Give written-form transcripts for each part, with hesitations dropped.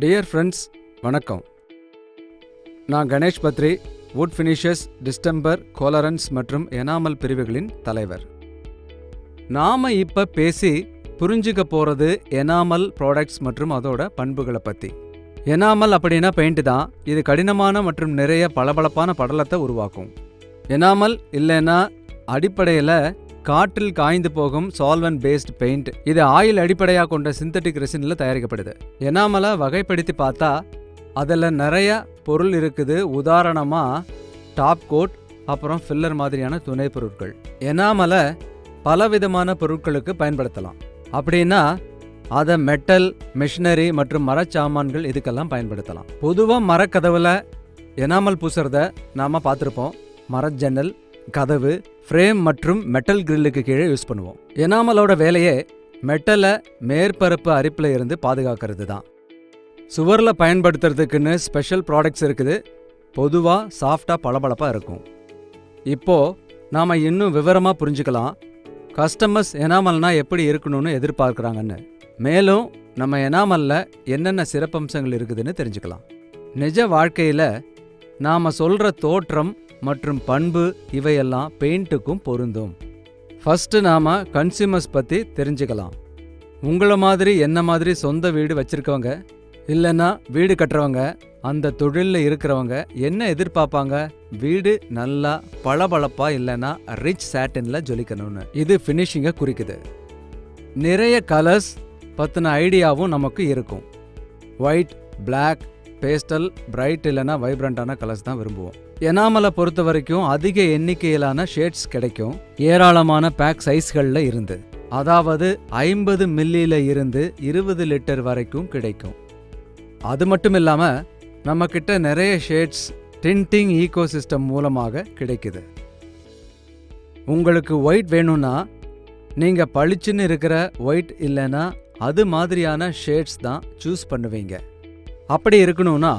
Dear friends, வணக்கம். நான் Ganesh Badri, wood finishes, distemper, colorants மற்றும் எனாமல் பிரிவுகளின் தலைவர். நாம் இப்போ பேசி புரிஞ்சுக்க போகிறது எனாமல் ப்ராடக்ட்ஸ் மற்றும் அதோட பண்புகளை பற்றி. எனாமல் அப்படின்னா பெயிண்ட் தான். இது கடினமான மற்றும் நிறைய பளபளப்பான படலத்தை உருவாக்கும். எனாமல் இல்லைன்னா அடிப்படையில் காற்றில் காய்ந்து போகும் சால்வெண்ட் பேஸ்ட் பெயிண்ட். இது ஆயில் அடிப்படையாக கொண்ட சிந்தட்டிக் ரெசினில் தயாரிக்கப்படுது. எனாமலை வகைப்படுத்தி பார்த்தா அதில் நிறைய பொருள் இருக்குது. உதாரணமாக டாப் கோட், அப்புறம் ஃபில்லர் மாதிரியான துணை பொருட்கள். எனாமலை பலவிதமான பொருட்களுக்கு பயன்படுத்தலாம். அப்படின்னா அதை மெட்டல், மிஷினரி மற்றும் மரச்சாமான்கள் இதுக்கெல்லாம் பயன்படுத்தலாம். பொதுவாக மரக்கதவில் எனாமல் பூசுறத நாம் பார்த்துருப்போம். மரஜன்னல், கதவு, ஃப்ரேம் மற்றும் மெட்டல் கிரில்லுக்கு கீழே யூஸ் பண்ணுவோம். எனாமலோட வேலையே மெட்டலை மேற்பரப்பு அரிப்பில் இருந்து பாதுகாக்கிறது தான். சுவரில் பயன்படுத்துறதுக்குன்னு ஸ்பெஷல் ப்ராடக்ட்ஸ் இருக்குது. பொதுவாக சாஃப்டாக பளபளப்பாக இருக்கும். இப்போது நாம் இன்னும் விவரமாக புரிஞ்சுக்கலாம் கஸ்டமர்ஸ் எனாமல்னா எப்படி இருக்கணும்னு எதிர்பார்க்குறாங்கன்னு. மேலும் நம்ம எனாமலில் என்னென்ன சிறப்பம்சங்கள் இருக்குதுன்னு தெரிஞ்சுக்கலாம். நிஜ வாழ்க்கையில் நாம் சொல்கிற தோற்றம் மற்றும் பண்பு இவையெல்லாம் பெயிண்ட்டுக்கும் பொருந்தும். ஃபஸ்ட்டு நாம் கன்சியூமர்ஸ் பற்றி தெரிஞ்சுக்கலாம். உங்களை மாதிரி என்ன மாதிரி சொந்த வீடு வச்சுருக்கவங்க இல்லைன்னா வீடு கட்டுறவங்க, அந்த தொழிலில் இருக்கிறவங்க என்ன எதிர்பார்ப்பாங்க? வீடு நல்லா பளபளப்பாக இல்லைன்னா ரிச் சாட்டினில் ஜொலிக்கணும்னு. இது ஃபினிஷிங்கை குறிக்குது. நிறைய கலர்ஸ் பற்றின ஐடியாவும் நமக்கு இருக்கும். ஒயிட், பிளாக், பேஸ்டல், பிரைட் இல்லைன்னா வைப்ரண்டான கலர்ஸ் தான் விரும்புவோம். எனாமலை பொறுத்த வரைக்கும் அதிக எண்ணிக்கையிலான ஷேட்ஸ் கிடைக்கும். ஏராளமான பேக் சைஸ்களில் இருந்து, அதாவது 50 மில்லியில் இருந்து 20 லிட்டர் வரைக்கும் கிடைக்கும். அது மட்டும் இல்லாமல் நம்மக்கிட்ட நிறைய ஷேட்ஸ் டிண்டிங் ஈகோசிஸ்டம் மூலமாக கிடைக்குது. உங்களுக்கு ஒயிட் வேணும்னா நீங்கள் பளிச்சுன்னு இருக்கிற ஒயிட் இல்லைன்னா அது மாதிரியான ஷேட்ஸ் தான் சூஸ் பண்ணுவீங்க. அப்படி இருக்கணும்னா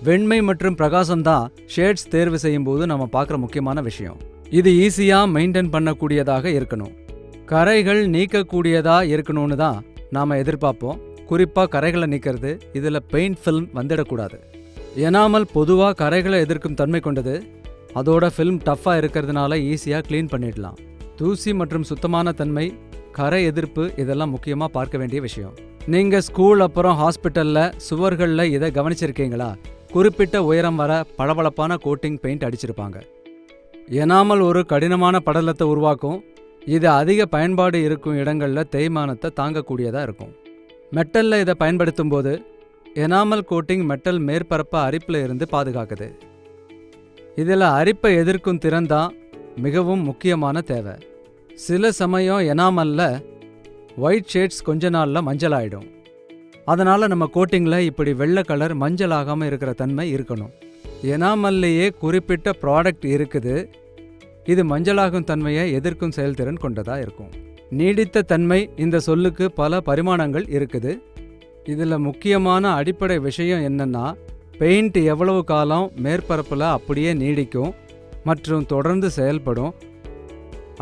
வெண்மை மற்றும் பிரகாசம்தான் ஷேட்ஸ் தேர்வு செய்யும்போது நம்ம பார்க்குற முக்கியமான விஷயம். இது ஈஸியாக மெயின்டைன் பண்ணக்கூடியதாக இருக்கணும். கரைகள் நீக்கக்கூடியதாக இருக்கணும்னு தான் நாம் எதிர்பார்ப்போம். குறிப்பாக கரைகளை நீக்கிறது. இதில் பெயிண்ட் ஃபில்ம் வந்துடக்கூடாது. எனாமல் பொதுவாக கரைகளை எதிர்க்கும் தன்மை கொண்டது. அதோட ஃபில்ம் டஃப்பாக இருக்கிறதுனால ஈஸியாக க்ளீன் பண்ணிடலாம். தூசி மற்றும் சுத்தமான தன்மை, கரை எதிர்ப்பு இதெல்லாம் முக்கியமாக பார்க்க வேண்டிய விஷயம். நீங்கள் ஸ்கூல் அப்புறம் ஹாஸ்பிட்டலில் சுவர்களில் இதை கவனிச்சிருக்கீங்களா? குறிப்பிட்ட உயரம் வர பளபளப்பான கோட்டிங் பெயிண்ட் அடிச்சிருப்பாங்க. எனாமல் ஒரு கடினமான படலத்தை உருவாக்கும். இது அதிக பயன்பாடு இருக்கும் இடங்களில் தேய்மானத்தை தாங்கக்கூடியதாக இருக்கும். மெட்டலில் இதை பயன்படுத்தும் போது எனாமல் கோட்டிங் மெட்டல் மேற்பரப்பை அரிப்பில் இருந்து பாதுகாக்குது. இதில் அரிப்பை எதிர்க்கும் திறன் தான் மிகவும் முக்கியமான தேவை. சில சமயம் எனாமலில் ஒயிட் ஷேட்ஸ் கொஞ்ச நாளில் மஞ்சள் ஆகிடும். அதனால் நம்ம கோட்டிங்கில் இப்படி வெள்ளை கலர் மஞ்சள் ஆகாமல் இருக்கிற தன்மை இருக்கணும். எனாமல்லையே குறிப்பிட்ட ப்ராடக்ட் இருக்குது. இது மஞ்சளாகும் தன்மையை எதிர்க்கும் செயல்திறன் கொண்டதாக இருக்கும். நீடித்த தன்மை இந்த சொல்லுக்கு பல பரிமாணங்கள் இருக்குது. இதில் முக்கியமான அடிப்படை விஷயம் என்னென்னா, பெயிண்ட் எவ்வளவு காலம் மேற்பரப்பில் அப்படியே நீடிக்கும் மற்றும் தொடர்ந்து செயல்படும்,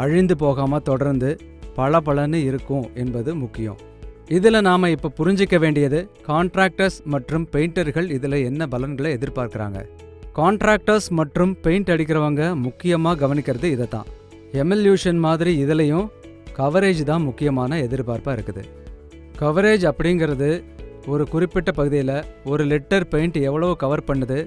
அழிந்து போகாமல் தொடர்ந்து பளபளன்னு இருக்கும் என்பது முக்கியம். இதில் நாம் இப்போ புரிஞ்சிக்க வேண்டியது கான்ட்ராக்டர்ஸ் மற்றும் பெயிண்டர்கள் இதில் என்ன பலன்களை எதிர்பார்க்குறாங்க. கான்ட்ராக்டர்ஸ் மற்றும் பெயிண்ட் அடிக்கிறவங்க முக்கியமாக கவனிக்கிறது இதை தான். எமல்யூஷன் மாதிரி இதிலையும் கவரேஜ் தான் முக்கியமான எதிர்பார்ப்பாக இருக்குது. கவரேஜ் அப்படிங்கிறது ஒரு குறிப்பிட்ட பகுதியில் ஒரு லிட்டர் பெயிண்ட் எவ்வளவு கவர் பண்ணுது,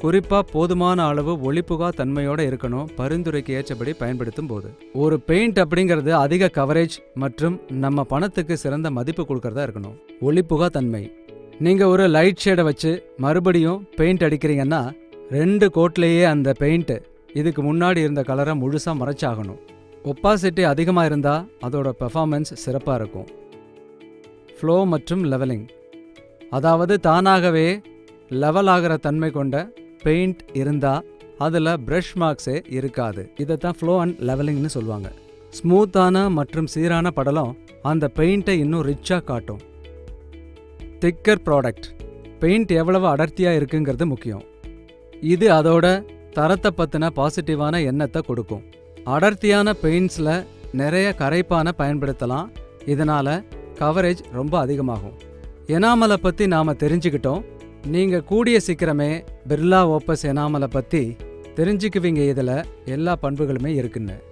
குறிப்பாக போதுமான அளவு ஒளிப்புகா தன்மையோடு இருக்கணும். பரிந்துரைக்கு ஏற்றபடி பயன்படுத்தும் போது ஒரு பெயிண்ட் அப்படிங்கிறது அதிக கவரேஜ் மற்றும் நம்ம பணத்துக்கு சிறந்த மதிப்பு கொடுக்கறதா இருக்கணும். ஒளிப்புகா தன்மை. நீங்கள் ஒரு லைட் ஷேடை வச்சு மறுபடியும் பெயிண்ட் அடிக்கிறீங்கன்னா 2 கோட்லேயே அந்த பெயிண்ட் இதுக்கு முன்னாடி இருந்த கலரை முழுசாக மறைச்சாகணும். ஒப்பாசிட்டி அதிகமாக இருந்தால் அதோட பெர்ஃபார்மன்ஸ் சிறப்பாக இருக்கும். ஃப்ளோ மற்றும் லெவலிங், அதாவது தானாகவே லெவல் ஆகிற தன்மை கொண்ட பெயிண்ட் இருந்தால் அதில் ப்ரஷ் மார்க்ஸே இருக்காது. இதைத்தான் ஃப்ளோ அண்ட் லெவலிங்னு சொல்லுவாங்க. ஸ்மூத்தான மற்றும் சீரான படலம் அந்த பெயிண்ட்டை இன்னும் ரிச்சாக காட்டும். திக்கர் ப்ராடக்ட். பெயிண்ட் எவ்வளவு அடர்த்தியாக இருக்குங்கிறது முக்கியம். இது அதோட தரத்தை பற்றின பாசிட்டிவான எண்ணத்தை கொடுக்கும். அடர்த்தியான பெயிண்ட்ஸில் நிறைய கரைப்பான பயன்படுத்தலாம். இதனால் கவரேஜ் ரொம்ப அதிகமாகும். எனாமலை பற்றி நாம் தெரிஞ்சுக்கிட்டோம். நீங்க கூடிய சீக்கிரமே பிர்லா ஓப்பஸ் எனாமலை பத்தி தெரிஞ்சுக்குவீங்க. இதுல எல்லா பண்புகளுமே இருக்குன்னு.